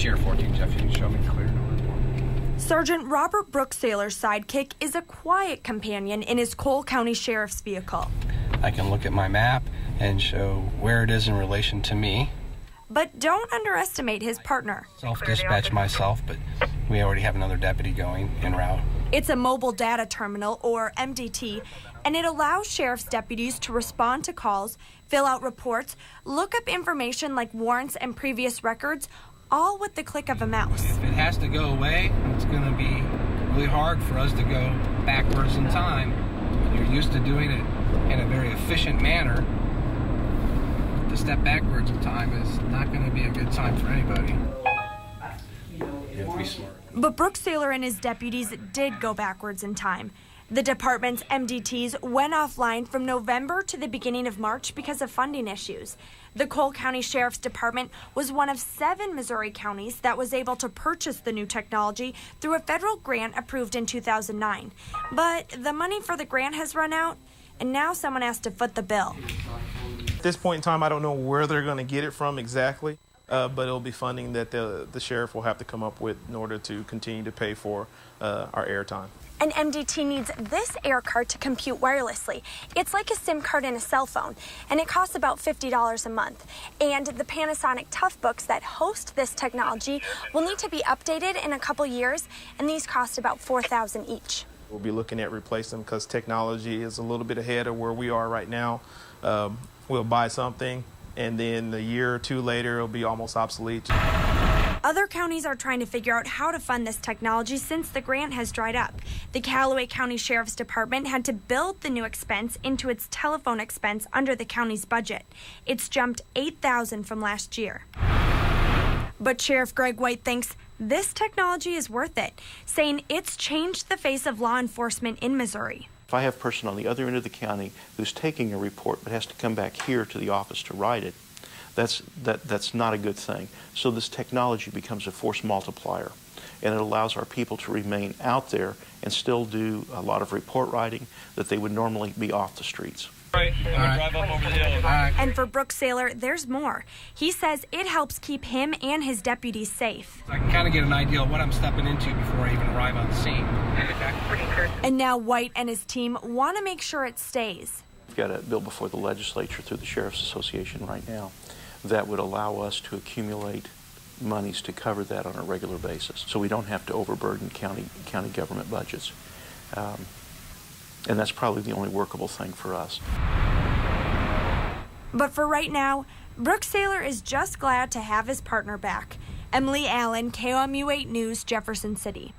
Sheriff 14, Jeff, you can show me clear to report. Sergeant Robert Brooksaler's sidekick is a quiet companion in his Cole County Sheriff's vehicle. I can look at my map and show where it is in relation to me. But don't underestimate his partner. Self-dispatch myself, but we already have another deputy going en route. It's a mobile data terminal, or MDT, and it allows sheriff's deputies to respond to calls, fill out reports, look up information like warrants and previous records, all with the click of a mouse. If it has to go away, it's going to be really hard for us to go backwards in time. You're used to doing it in a very efficient manner. To step backwards in time is not going to be a good time for anybody. You have to be smart. But Brooksaler and his deputies did go backwards in time. The department's MDTs went offline from November to the beginning of March because of funding issues. The Cole County Sheriff's Department was one of 7 Missouri counties that was able to purchase the new technology through a federal grant approved in 2009. But the money for the grant has run out, and now someone has to foot the bill. At this point in time, I don't know where they're going to get it from exactly, but it'll be funding that the sheriff will have to come up with in order to continue to pay for our airtime. An MDT needs this aircard to compute wirelessly. It's like a SIM card in a cell phone, and it costs about $50 a month. And the Panasonic Toughbooks that host this technology will need to be updated in a couple years, and these cost about $4,000 each. We'll be looking at replacing them because technology is a little bit ahead of where we are right now. We'll buy something, and then a year or two later, it'll be almost obsolete. Other counties are trying to figure out how to fund this technology since the grant has dried up. The Callaway County Sheriff's Department had to build the new expense into its telephone expense under the county's budget. It's jumped $8,000 from last year. But Sheriff Greg White thinks this technology is worth it, saying it's changed the face of law enforcement in Missouri. If I have a person on the other end of the county who's taking a report but has to come back here to the office to write it, that's not a good thing. So this technology becomes a force multiplier, and it allows our people to remain out there and still do a lot of report writing that they would normally be off the streets. Right. Drive up over the hill. And for Brooksaler, there's more. He says it helps keep him and his deputies safe. I can kind of get an idea of what I'm stepping into before I even arrive on the scene. And now White and his team want to make sure it stays. We've got a bill before the legislature through the Sheriff's Association right now that would allow us to accumulate monies to cover that on a regular basis, so we don't have to overburden county government budgets. And that's probably the only workable thing for us. But for right now, Brooksaler is just glad to have his partner back. Emily Allen, KOMU 8 News, Jefferson City.